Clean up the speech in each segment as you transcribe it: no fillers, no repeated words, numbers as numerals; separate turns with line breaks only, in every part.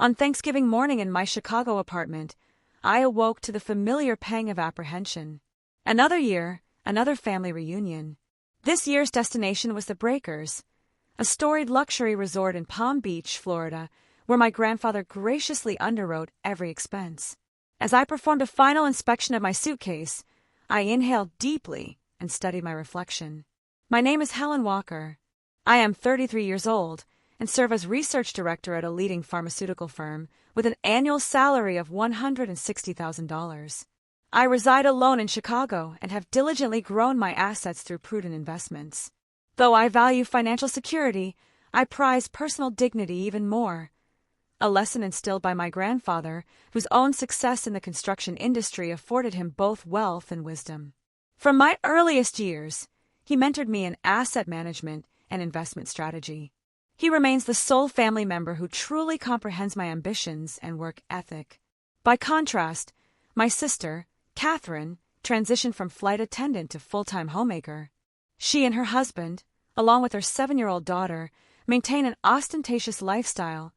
On Thanksgiving morning in my Chicago apartment, I awoke to the familiar pang of apprehension. Another year, another family reunion. This year's destination was the Breakers, a storied luxury resort in Palm Beach, Florida, where my grandfather graciously underwrote every expense. As I performed a final inspection of my suitcase, I inhaled deeply and studied my reflection. My name is Helen Walker. I am 33 years old and serve as research director at a leading pharmaceutical firm with an annual salary of $160,000. I reside alone in Chicago and have diligently grown my assets through prudent investments. Though I value financial security, I prize personal dignity even more. A lesson instilled by my grandfather, whose own success in the construction industry afforded him both wealth and wisdom. From my earliest years, he mentored me in asset management and investment strategy. He remains the sole family member who truly comprehends my ambitions and work ethic. By contrast, my sister, Catherine, transitioned from flight attendant to full-time homemaker. She and her husband, along with their 7-year-old daughter, maintain an ostentatious lifestyle,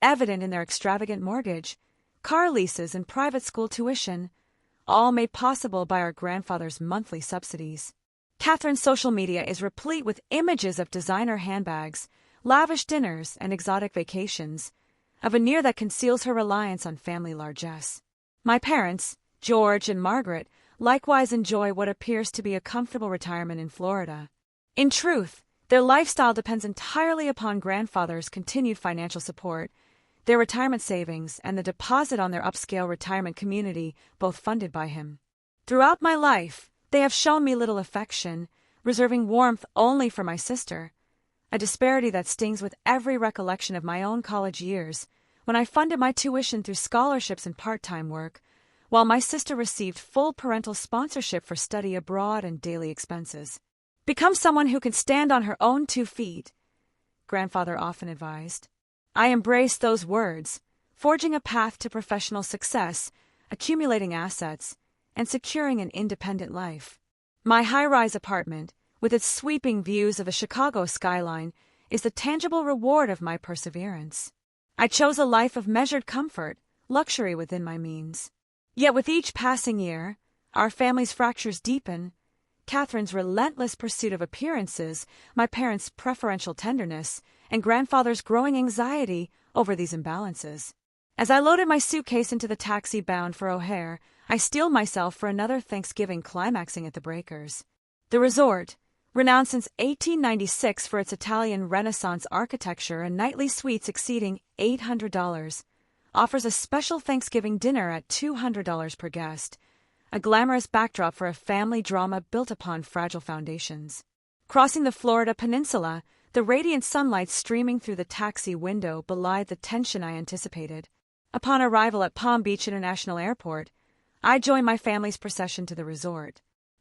evident in their extravagant mortgage, car leases, and private school tuition, all made possible by our grandfather's monthly subsidies. Catherine's social media is replete with images of designer handbags, lavish dinners, and exotic vacations, a veneer that conceals her reliance on family largesse. My parents, George and Margaret, likewise enjoy what appears to be a comfortable retirement in Florida. In truth, their lifestyle depends entirely upon grandfather's continued financial support, their retirement savings, and the deposit on their upscale retirement community, both funded by him. Throughout my life, they have shown me little affection, reserving warmth only for my sister, a disparity that stings with every recollection of my own college years, when I funded my tuition through scholarships and part-time work, while my sister received full parental sponsorship for study abroad and daily expenses. Become someone who can stand on her own 2 feet, grandfather often advised. I embraced those words, forging a path to professional success, accumulating assets, and securing an independent life. My high-rise apartment, with its sweeping views of the Chicago skyline, is the tangible reward of my perseverance. I chose a life of measured comfort, luxury within my means. Yet with each passing year, our family's fractures deepen. Catherine's relentless pursuit of appearances, my parents' preferential tenderness, and grandfather's growing anxiety over these imbalances. As I loaded my suitcase into the taxi bound for O'Hare, I steeled myself for another Thanksgiving climaxing at the Breakers. The resort, renowned since 1896 for its Italian Renaissance architecture and nightly suites exceeding $800, offers a special Thanksgiving dinner at $200 per guest, a glamorous backdrop for a family drama built upon fragile foundations. Crossing the Florida peninsula, the radiant sunlight streaming through the taxi window belied the tension I anticipated. Upon arrival at Palm Beach International Airport, I joined my family's procession to the resort.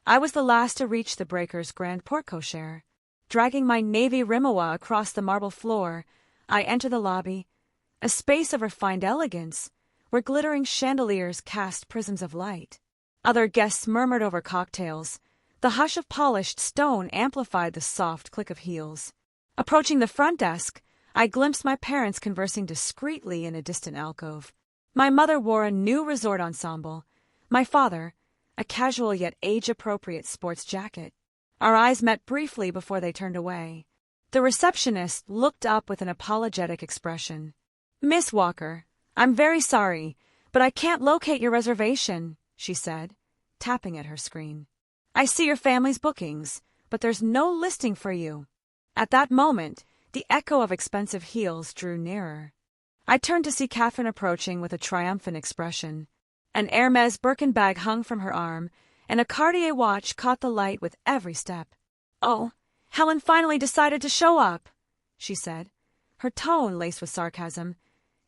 I was the last to reach the Breakers' grand porte-cochere. Dragging my navy rimawa across the marble floor, I entered the lobby, a space of refined elegance, where glittering chandeliers cast prisms of light. Other guests murmured over cocktails. The hush of polished stone amplified the soft click of heels. Approaching the front desk, I glimpsed my parents conversing discreetly in a distant alcove. My mother wore a new resort ensemble. My father, a casual yet age-appropriate sports jacket. Our eyes met briefly before they turned away. The receptionist looked up with an apologetic expression. "Miss Walker, I'm very sorry, but I can't locate your reservation," she said, tapping at her screen. "I see your family's bookings, but there's no listing for you." At that moment, the echo of expensive heels drew nearer. I turned to see Catherine approaching with a triumphant expression. An Hermes Birkin bag hung from her arm, and a Cartier watch caught the light with every step. "Oh, Helen finally decided to show up," she said, her tone laced with sarcasm,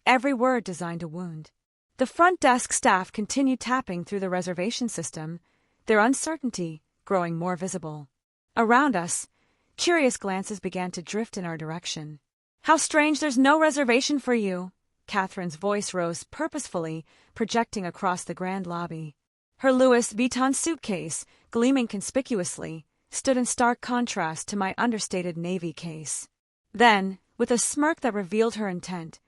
every word designed to wound. The front desk staff continued tapping through the reservation system, their uncertainty growing more visible. Around us, curious glances began to drift in our direction. "How strange there's no reservation for you." Catherine's voice rose purposefully, projecting across the grand lobby. Her Louis Vuitton suitcase, gleaming conspicuously, stood in stark contrast to my understated navy case. Then, with a smirk that revealed her intent,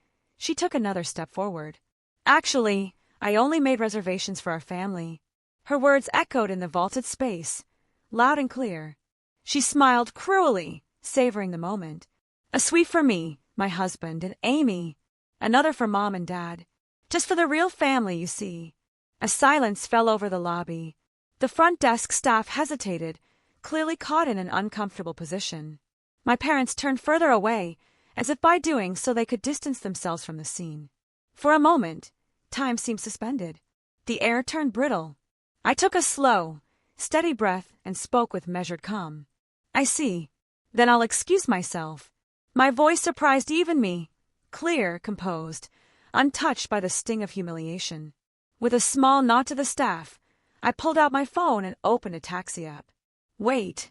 She took another step forward. Actually, I only made reservations for our family. Her words echoed in the vaulted space, loud and clear. She smiled cruelly, savoring the moment. A suite for me, my husband, and Amy. Another for Mom and Dad. Just for the real family, you see. A silence fell over the lobby. The front desk staff hesitated, clearly caught in an uncomfortable position. My parents turned further away, as if by doing so they could distance themselves from the scene. For a moment, time seemed suspended. The air turned brittle. I took a slow, steady breath and spoke with measured calm. I see. Then I'll excuse myself. My voice surprised even me, clear, composed, untouched by the sting of humiliation. With a small nod to the staff, I pulled out my phone and opened a taxi app. Wait,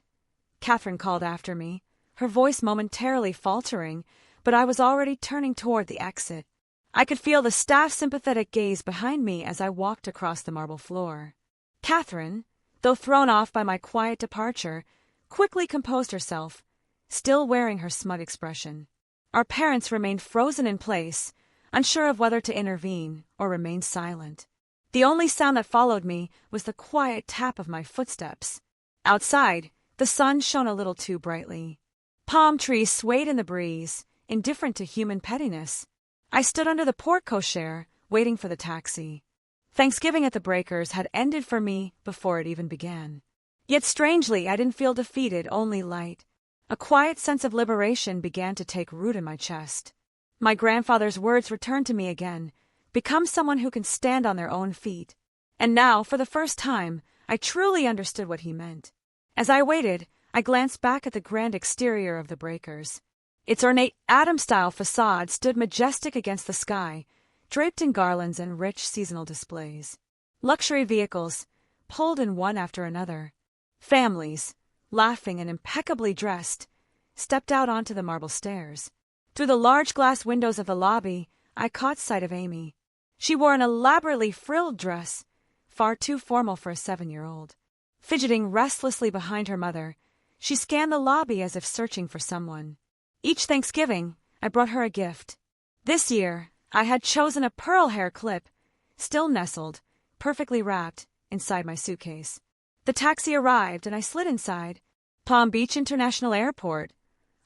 Catherine called after me, her voice momentarily faltering, but I was already turning toward the exit. I could feel the staff's sympathetic gaze behind me as I walked across the marble floor. Catherine, though thrown off by my quiet departure, quickly composed herself, still wearing her smug expression. Our parents remained frozen in place, unsure of whether to intervene or remain silent. The only sound that followed me was the quiet tap of my footsteps. Outside, the sun shone a little too brightly. Palm trees swayed in the breeze, indifferent to human pettiness. I stood under the porte-cochere, waiting for the taxi. Thanksgiving at the Breakers had ended for me before it even began. Yet strangely, I didn't feel defeated, only light. A quiet sense of liberation began to take root in my chest. My grandfather's words returned to me again, become someone who can stand on their own feet. And now, for the first time, I truly understood what he meant. As I waited, I glanced back at the grand exterior of the Breakers. Its ornate Adam-style facade stood majestic against the sky, draped in garlands and rich seasonal displays. Luxury vehicles, pulled in one after another. Families, laughing and impeccably dressed, stepped out onto the marble stairs. Through the large glass windows of the lobby, I caught sight of Amy. She wore an elaborately frilled dress, far too formal for a 7-year-old. Fidgeting restlessly behind her mother, she scanned the lobby as if searching for someone. Each Thanksgiving, I brought her a gift. This year, I had chosen a pearl hair clip, still nestled, perfectly wrapped, inside my suitcase. The taxi arrived and I slid inside. Palm Beach International Airport,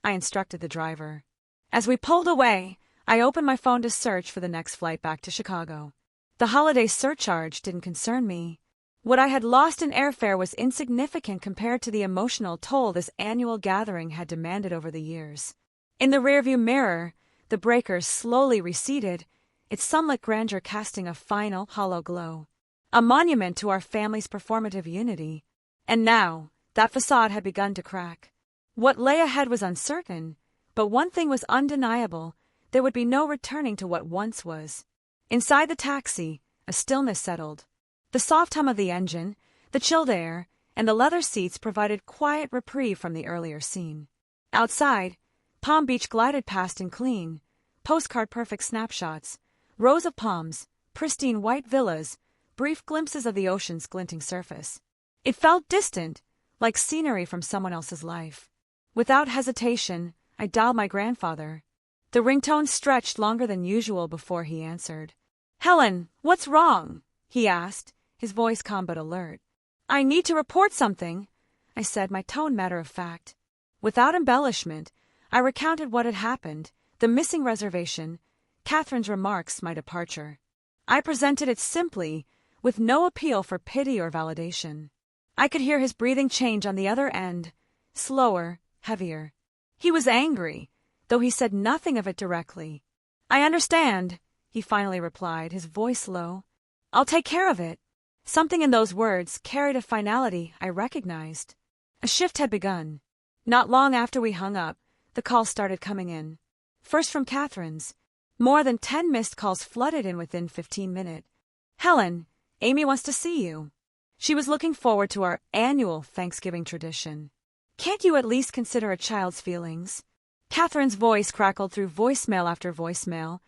I instructed the driver. As we pulled away, I opened my phone to search for the next flight back to Chicago. The holiday surcharge didn't concern me. What I had lost in airfare was insignificant compared to the emotional toll this annual gathering had demanded over the years. In the rearview mirror, the Breakers slowly receded, its sunlit grandeur casting a final, hollow glow. A monument to our family's performative unity. And now, that facade had begun to crack. What lay ahead was uncertain, but one thing was undeniable: there would be no returning to what once was. Inside the taxi, a stillness settled. The soft hum of the engine, the chilled air, and the leather seats provided quiet reprieve from the earlier scene. Outside, Palm Beach glided past in clean, postcard-perfect snapshots, rows of palms, pristine white villas, brief glimpses of the ocean's glinting surface. It felt distant, like scenery from someone else's life. Without hesitation, I dialed my grandfather. The ringtone stretched longer than usual before he answered. "Helen, what's wrong?" he asked, his voice calm but alert. "I need to report something," I said, my tone matter-of-fact. Without embellishment, I recounted what had happened, the missing reservation, Catherine's remarks, my departure. I presented it simply, with no appeal for pity or validation. I could hear his breathing change on the other end, slower, heavier. He was angry, though he said nothing of it directly. "I understand," he finally replied, his voice low. "I'll take care of it." Something in those words carried a finality I recognized. A shift had begun. Not long after we hung up, the calls started coming in. First from Catherine's. More than 10 missed calls flooded in within 15 minutes. "Helen, Amy wants to see you." She was looking forward to our annual Thanksgiving tradition. "Can't you at least consider a child's feelings?" Catherine's voice crackled through voicemail after voicemail,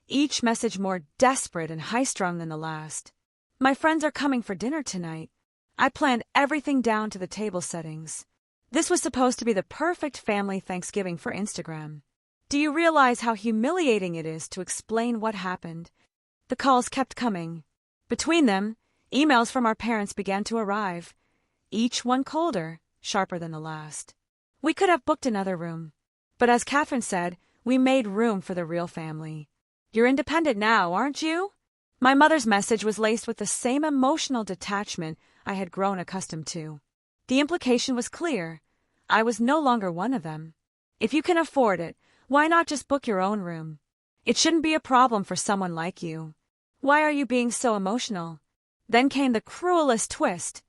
each message more desperate and high-strung than the last. "My friends are coming for dinner tonight. I planned everything down to the table settings." This was supposed to be the perfect family Thanksgiving for Instagram. Do you realize how humiliating it is to explain what happened? The calls kept coming. Between them, emails from our parents began to arrive, each one colder, sharper than the last. We could have booked another room. But as Catherine said, we made room for the real family. You're independent now, aren't you? My mother's message was laced with the same emotional detachment I had grown accustomed to. The implication was clear. I was no longer one of them. If you can afford it, why not just book your own room? It shouldn't be a problem for someone like you. Why are you being so emotional? Then came the cruelest twist.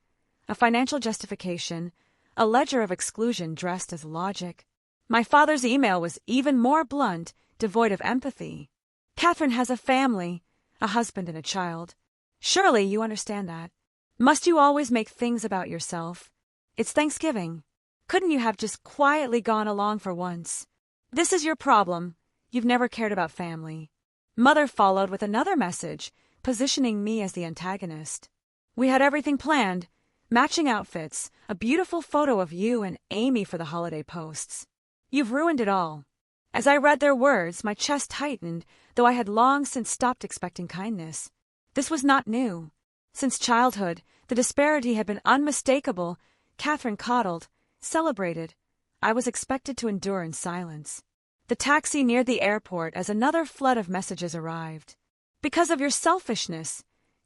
A financial justification, a ledger of exclusion dressed as logic. My father's email was even more blunt, devoid of empathy. Catherine has a family, a husband and a child. Surely you understand that. Must you always make things about yourself? It's Thanksgiving. Couldn't you have just quietly gone along for once? This is your problem. You've never cared about family. Mother followed with another message, positioning me as the antagonist. We had everything planned, matching outfits, a beautiful photo of you and Amy for the holiday posts. You've ruined it all. As I read their words, my chest tightened, though I had long since stopped expecting kindness. This was not new. Since childhood, the disparity had been unmistakable. Catherine coddled, celebrated. I was expected to endure in silence. The taxi neared the airport as another flood of messages arrived. Because of your selfishness,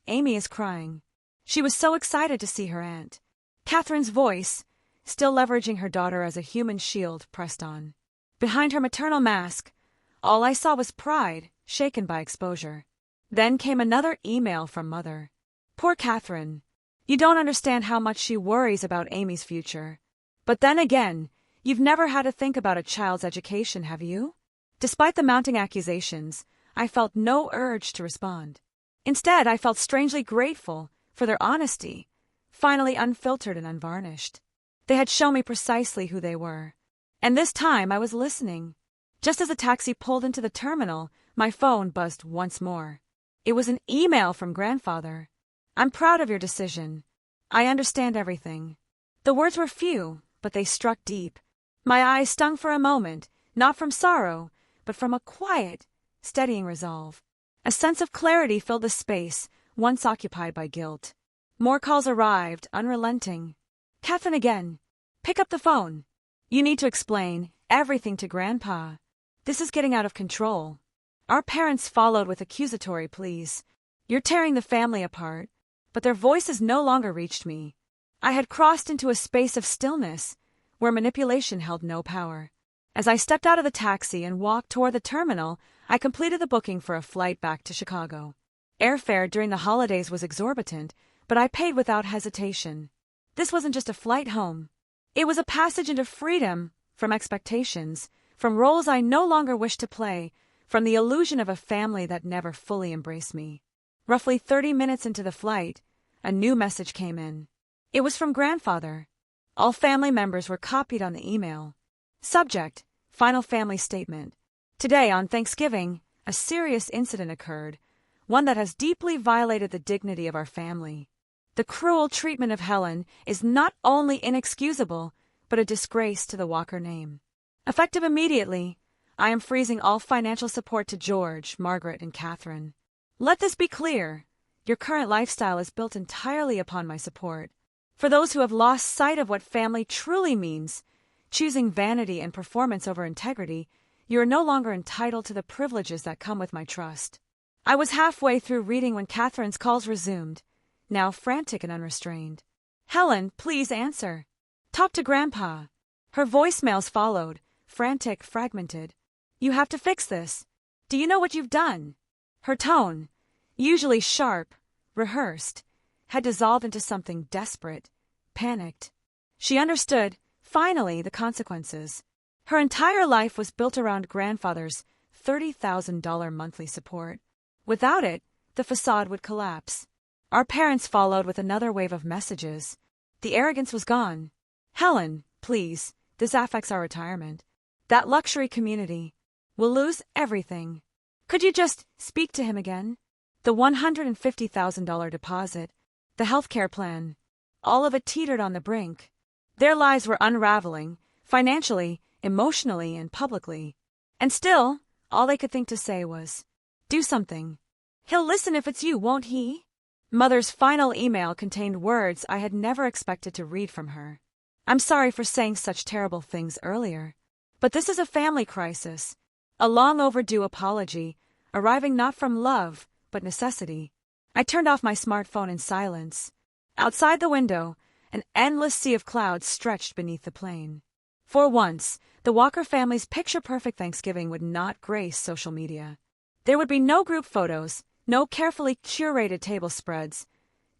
Amy is crying. She was so excited to see her aunt. Catherine's voice, still leveraging her daughter as a human shield, pressed on. Behind her maternal mask, all I saw was pride, shaken by exposure. Then came another email from Mother. Poor Catherine. You don't understand how much she worries about Amy's future. But then again, you've never had to think about a child's education, have you? Despite the mounting accusations, I felt no urge to respond. Instead, I felt strangely grateful for their honesty, finally unfiltered and unvarnished. They had shown me precisely who they were. And this time I was listening. Just as the taxi pulled into the terminal, my phone buzzed once more. It was an email from Grandfather. I'm proud of your decision. I understand everything. The words were few, but they struck deep. My eyes stung for a moment, not from sorrow, but from a quiet, steadying resolve. A sense of clarity filled the space, once occupied by guilt. More calls arrived, unrelenting. Catherine again. Pick up the phone. You need to explain everything to Grandpa. This is getting out of control. Our parents followed with accusatory pleas. You're tearing the family apart. But their voices no longer reached me. I had crossed into a space of stillness, where manipulation held no power. As I stepped out of the taxi and walked toward the terminal, I completed the booking for a flight back to Chicago. Airfare during the holidays was exorbitant, but I paid without hesitation. This wasn't just a flight home. It was a passage into freedom from expectations, from roles I no longer wished to play, from the illusion of a family that never fully embraced me. Roughly 30 minutes into the flight, a new message came in. It was from Grandfather. All family members were copied on the email. Subject: Final family statement. Today, on Thanksgiving, a serious incident occurred, one that has deeply violated the dignity of our family. The cruel treatment of Helen is not only inexcusable, but a disgrace to the Walker name. Effective immediately, I am freezing all financial support to George, Margaret, and Catherine. Let this be clear. Your current lifestyle is built entirely upon my support. For those who have lost sight of what family truly means, choosing vanity and performance over integrity, you are no longer entitled to the privileges that come with my trust. I was halfway through reading when Catherine's calls resumed, now frantic and unrestrained. Helen, please answer. Talk to Grandpa. Her voicemails followed, frantic, fragmented. You have to fix this. Do you know what you've done? Her tone, usually sharp, rehearsed, had dissolved into something desperate, panicked. She understood, finally, the consequences. Her entire life was built around Grandfather's $30,000 monthly support. Without it, the facade would collapse. Our parents followed with another wave of messages. The arrogance was gone. Helen, please, this affects our retirement. That luxury community. We'll lose everything. Could you just speak to him again? The $150,000 deposit, the healthcare plan, all of it teetered on the brink. Their lives were unraveling, financially, emotionally, and publicly. And still, all they could think to say was, "Do something. He'll listen if it's you, won't he?" Mother's final email contained words I had never expected to read from her. "I'm sorry for saying such terrible things earlier, but this is a family crisis, a long overdue apology, arriving not from love, but necessity." I turned off my smartphone in silence. Outside the window, an endless sea of clouds stretched beneath the plain. For once, the Walker family's picture-perfect Thanksgiving would not grace social media. There would be no group photos, no carefully curated table spreads,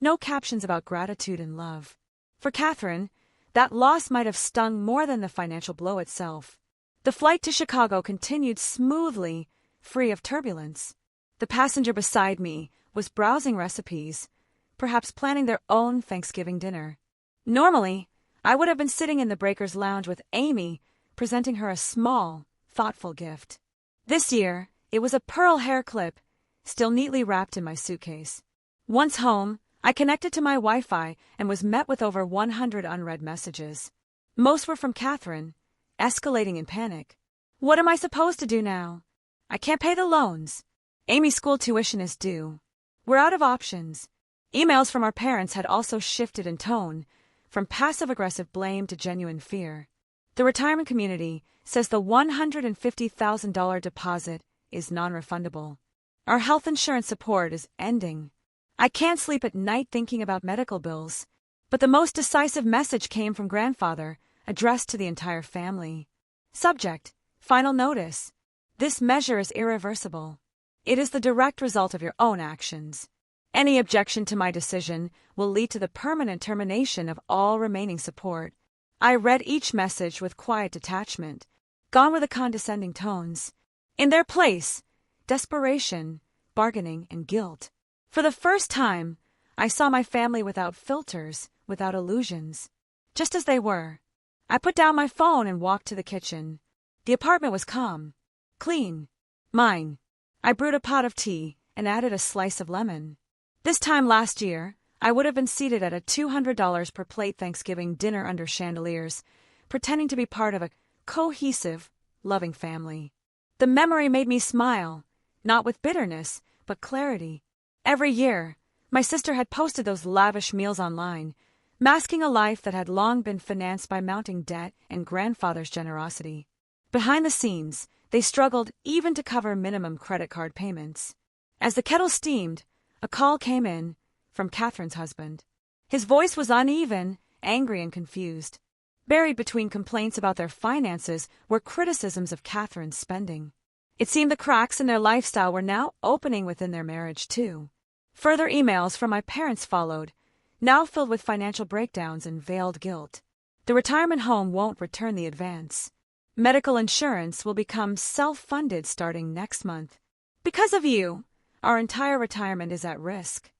no captions about gratitude and love. For Catherine, that loss might have stung more than the financial blow itself. The flight to Chicago continued smoothly, free of turbulence. The passenger beside me was browsing recipes, perhaps planning their own Thanksgiving dinner. Normally, I would have been sitting in the Breakers Lounge with Amy, presenting her a small, thoughtful gift. This year, it was a pearl hair clip, still neatly wrapped in my suitcase. Once home, I connected to my Wi-Fi and was met with over 100 unread messages. Most were from Catherine, escalating in panic. "What am I supposed to do now? I can't pay the loans. Amy's school tuition is due. We're out of options." Emails from our parents had also shifted in tone, from passive-aggressive blame to genuine fear. The retirement community says the $150,000 deposit is non-refundable. Our health insurance support is ending. I can't sleep at night thinking about medical bills. But the most decisive message came from grandfather, addressed to the entire family. Subject: Final notice. This measure is irreversible. It is the direct result of your own actions. Any objection to my decision will lead to the permanent termination of all remaining support. I read each message with quiet detachment, gone were the condescending tones. In their place, desperation, bargaining, and guilt. For the first time, I saw my family without filters, without illusions, just as they were. I put down my phone and walked to the kitchen. The apartment was calm, clean, mine. I brewed a pot of tea and added a slice of lemon. This time last year, I would have been seated at a $200 per plate Thanksgiving dinner under chandeliers, pretending to be part of a cohesive, loving family. The memory made me smile, not with bitterness, but clarity. Every year, my sister had posted those lavish meals online, masking a life that had long been financed by mounting debt and grandfather's generosity. Behind the scenes, they struggled even to cover minimum credit card payments. As the kettle steamed, a call came in from Catherine's husband. His voice was uneven, angry, and confused. Buried between complaints about their finances were criticisms of Catherine's spending. It seemed the cracks in their lifestyle were now opening within their marriage, too. Further emails from my parents followed, now filled with financial breakdowns and veiled guilt. The retirement home won't return the advance. Medical insurance will become self-funded starting next month. Because of you, our entire retirement is at risk.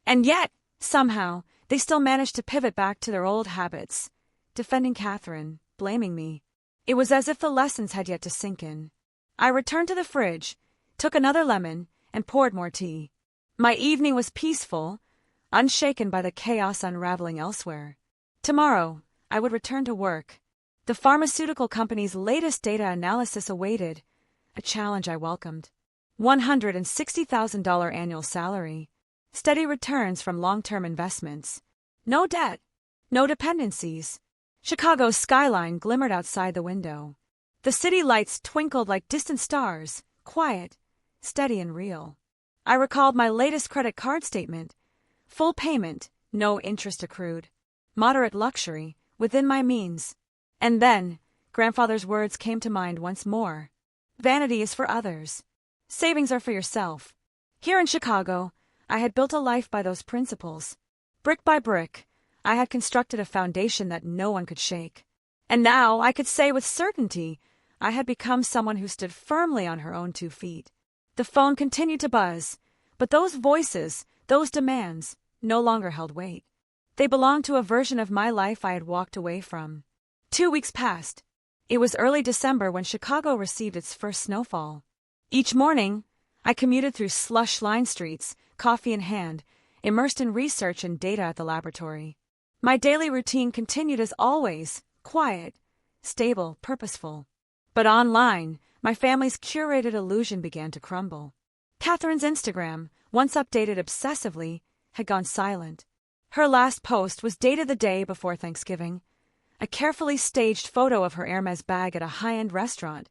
And yet, somehow, they still managed to pivot back to their old habits, defending Catherine, blaming me. It was as if the lessons had yet to sink in. I returned to the fridge, took another lemon, and poured more tea. My evening was peaceful, unshaken by the chaos unraveling elsewhere. Tomorrow, I would return to work. The pharmaceutical company's latest data analysis awaited, a challenge I welcomed. $160,000 annual salary, steady returns from long-term investments, no debt, no dependencies. Chicago's skyline glimmered outside the window. The city lights twinkled like distant stars, quiet, steady, and real. I recalled my latest credit card statement. Full payment, no interest accrued. Moderate luxury, within my means. And then, grandfather's words came to mind once more. Vanity is for others. Savings are for yourself. Here in Chicago, I had built a life by those principles. Brick by brick, I had constructed a foundation that no one could shake. And now I could say with certainty, I had become someone who stood firmly on her own 2 feet. The phone continued to buzz, but those voices, those demands, no longer held weight. They belonged to a version of my life I had walked away from. 2 weeks passed. It was early December when Chicago received its first snowfall. Each morning, I commuted through slush-lined streets, coffee in hand, immersed in research and data at the laboratory. My daily routine continued as always, quiet, stable, purposeful. But online, My family's curated illusion began to crumble. Catherine's Instagram, once updated obsessively, had gone silent. Her last post was dated the day before Thanksgiving, a carefully staged photo of her Hermes bag at a high-end restaurant,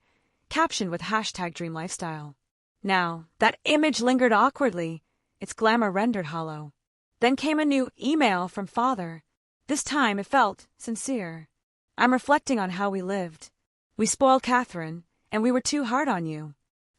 captioned with #DreamLifestyle. Now, that image lingered awkwardly, its glamour rendered hollow. Then came a new email from Father. This time it felt sincere. "I'm reflecting on how we lived. We spoiled Catherine, and we were too hard on you.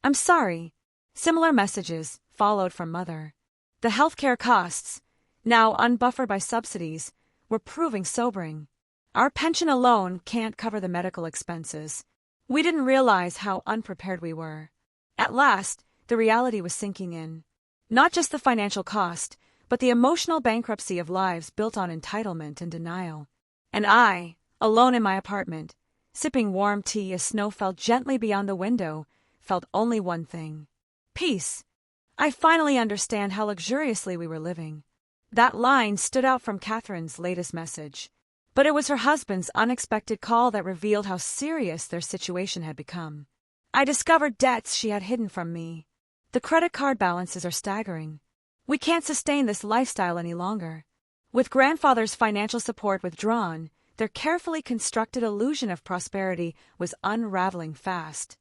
I'm sorry." Similar messages followed from Mother. The healthcare costs, now unbuffered by subsidies, were proving sobering. Our pension alone can't cover the medical expenses. We didn't realize how unprepared we were. At last, the reality was sinking in. Not just the financial cost, but the emotional bankruptcy of lives built on entitlement and denial. And I, alone in my apartment, sipping warm tea as snow fell gently beyond the window, felt only one thing: peace. I finally understand how luxuriously we were living. That line stood out from Catherine's latest message. But it was her husband's unexpected call that revealed how serious their situation had become. I discovered debts she had hidden from me. The credit card balances are staggering. We can't sustain this lifestyle any longer. With Grandfather's financial support withdrawn, their carefully constructed illusion of prosperity was unraveling fast.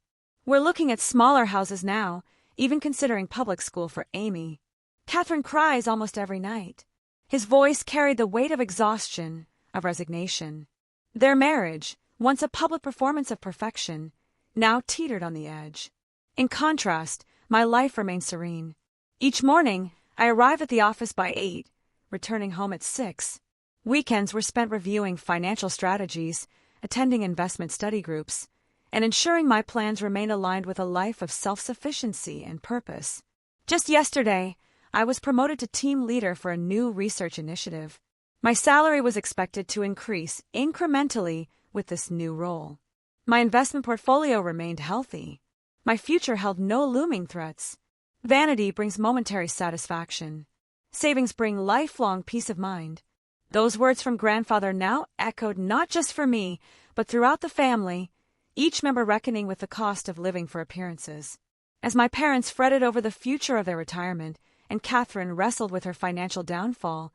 We're looking at smaller houses now, even considering public school for Amy. Catherine cries almost every night. His voice carried the weight of exhaustion, of resignation. Their marriage, once a public performance of perfection, now teetered on the edge. In contrast, my life remained serene. Each morning, I arrived at the office by 8, returning home at 6. Weekends were spent reviewing financial strategies, attending investment study groups, and ensuring my plans remained aligned with a life of self-sufficiency and purpose. Just yesterday, I was promoted to team leader for a new research initiative. My salary was expected to increase incrementally with this new role. My investment portfolio remained healthy. My future held no looming threats. Vanity brings momentary satisfaction. Savings bring lifelong peace of mind. Those words from Grandfather now echoed not just for me, but throughout the family, each member reckoning with the cost of living for appearances. As my parents fretted over the future of their retirement, and Catherine wrestled with her financial downfall,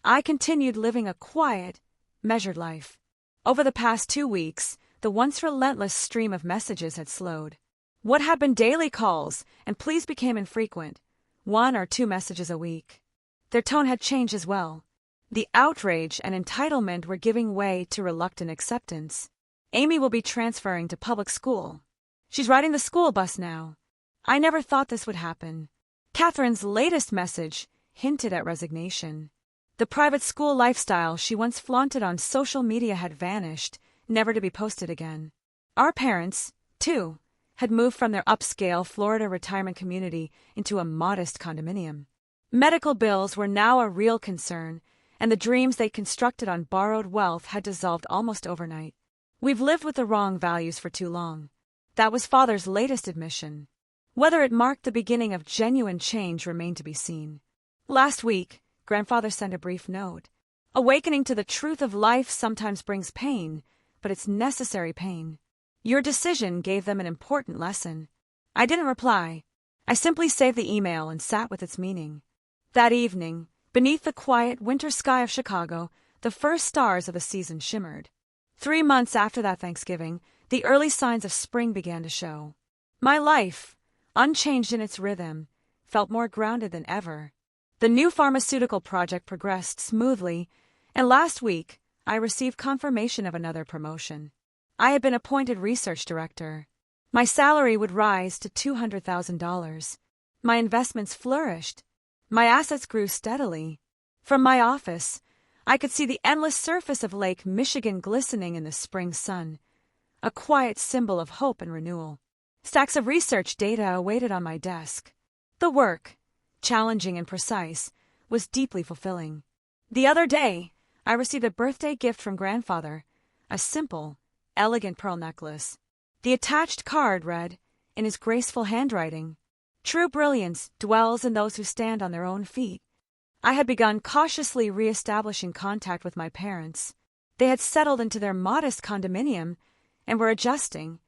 I continued living a quiet, measured life. Over the past 2 weeks, the once relentless stream of messages had slowed. What had been daily calls and pleas became infrequent, 1 or 2 messages a week. Their tone had changed as well. The outrage and entitlement were giving way to reluctant acceptance. Amy will be transferring to public school. She's riding the school bus now. I never thought this would happen. Catherine's latest message hinted at resignation. The private school lifestyle she once flaunted on social media had vanished, never to be posted again. Our parents, too, had moved from their upscale Florida retirement community into a modest condominium. Medical bills were now a real concern, and the dreams they constructed on borrowed wealth had dissolved almost overnight. We've lived with the wrong values for too long. That was Father's latest admission. Whether it marked the beginning of genuine change remained to be seen. Last week, Grandfather sent a brief note. Awakening to the truth of life sometimes brings pain, but it's necessary pain. Your decision gave them an important lesson. I didn't reply. I simply saved the email and sat with its meaning. That evening, beneath the quiet winter sky of Chicago, the first stars of the season shimmered. 3 months after that Thanksgiving, the early signs of spring began to show. My life, unchanged in its rhythm, felt more grounded than ever. The new pharmaceutical project progressed smoothly, and last week I received confirmation of another promotion. I had been appointed research director. My salary would rise to $200,000. My investments flourished. My assets grew steadily. From my office, I could see the endless surface of Lake Michigan glistening in the spring sun, a quiet symbol of hope and renewal. Stacks of research data awaited on my desk. The work, challenging and precise, was deeply fulfilling. The other day, I received a birthday gift from Grandfather, a simple, elegant pearl necklace. The attached card read, in his graceful handwriting, "True brilliance dwells in those who stand on their own feet." I had begun cautiously re-establishing contact with my parents. They had settled into their modest condominium and were adjusting,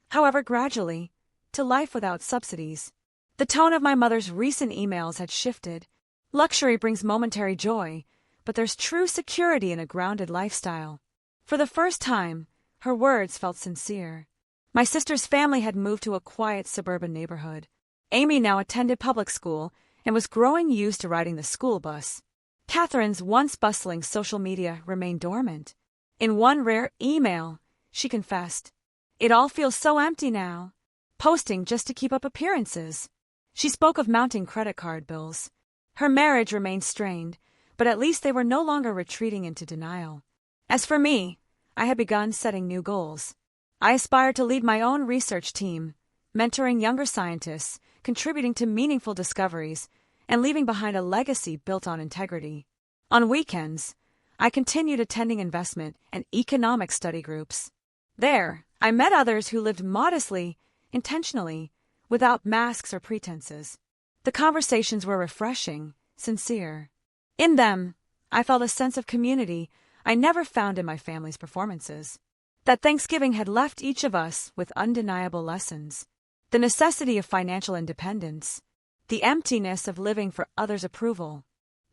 however gradually, to life without subsidies. The tone of my mother's recent emails had shifted. Luxury brings momentary joy, but there's true security in a grounded lifestyle. For the first time, her words felt sincere. My sister's family had moved to a quiet suburban neighborhood. Amy now attended public school and was growing used to riding the school bus. Catherine's once bustling social media remained dormant. In one rare email, she confessed, "It all feels so empty now. Posting just to keep up appearances." She spoke of mounting credit card bills. Her marriage remained strained, but at least they were no longer retreating into denial. As for me, I had begun setting new goals. I aspired to lead my own research team, mentoring younger scientists, contributing to meaningful discoveries, and leaving behind a legacy built on integrity. On weekends, I continued attending investment and economic study groups. There, I met others who lived modestly, intentionally, without masks or pretenses. The conversations were refreshing, sincere. In them, I felt a sense of community I never found in my family's performances. That Thanksgiving had left each of us with undeniable lessons. The necessity of financial independence, the emptiness of living for others' approval,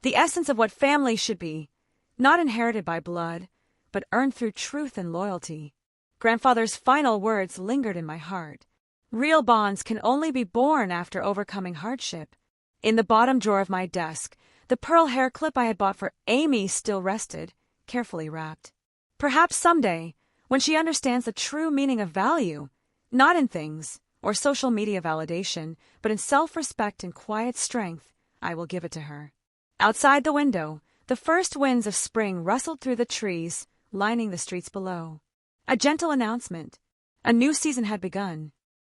the essence of what family should be, not inherited by blood, but earned through truth and loyalty. Grandfather's final words lingered in my heart. Real bonds can only be born after overcoming hardship. In the bottom drawer of my desk, the pearl hair clip I had bought for Amy still rested, carefully wrapped. Perhaps someday, when she understands the true meaning of value, not in things or social media validation, but in self-respect and quiet strength, I will give it to her. Outside the window, the first winds of spring rustled through the trees, lining the streets below. A gentle announcement. A new season had begun.